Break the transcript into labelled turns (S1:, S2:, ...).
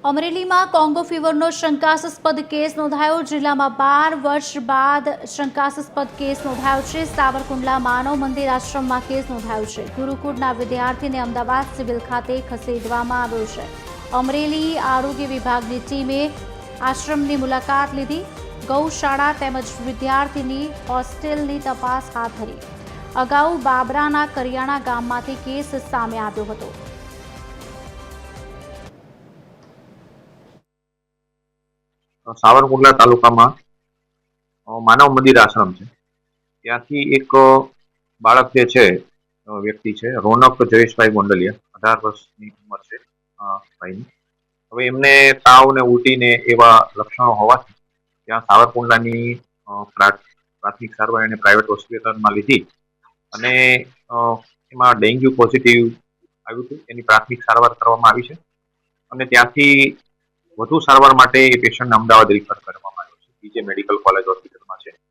S1: અમરેલીમાં કોંગો ફીવરનો શંકાસ્પદ કેસ નોંધાયો। જિલ્લામાં 12 વર્ષ બાદ શંકાસ્પદ કેસ નોંધાયો છે। સાવરકુંડલા માનવ મંદિર આશ્રમમાં કેસ નોંધાયો છે। ગુરુકુળના વિદ્યાર્થીને અમદાવાદ સિવિલ ખાતે ખસેડવામાં આવ્યો છે। અમરેલી આરોગ્ય વિભાગની ટીમે આશ્રમની મુલાકાત લીધી। ગૌશાળા તેમજ વિદ્યાર્થીની હોસ્ટેલની તપાસ હાથ ધરી। અગાઉ બાબરાના કરિયાણા ગામમાંથી કેસ સામે આવ્યો હતો।
S2: સાવરકુંડલા તાલુકામાં માનવ મંદિર આશ્રમ છે, ત્યાંથી એક બાળક જે છે, વ્યક્તિ છે, રોનક જયેશભાઈ ગોંડલિયા, 18 વર્ષની ઉંમર છે ભાઈની। હવે એમને તાવ ને ઉલટી ને એવા લક્ષણો હોવાથી ત્યાં સાવરકુંડલાની પ્રાથમિક સારવાર એને પ્રાઇવેટ હોસ્પિટલમાં લીધી અને એમાં ડેન્ગ્યુ પોઝિટિવ આવ્યું હતું। એની પ્રાથમિક સારવાર કરવામાં આવી છે અને ત્યાંથી વધુ સારવાર માટે એ પેશન્ટને અમદાવાદ રિફર કરવામાં આવ્યો છે, બીજે મેડિકલ કોલેજ હોસ્પિટલ।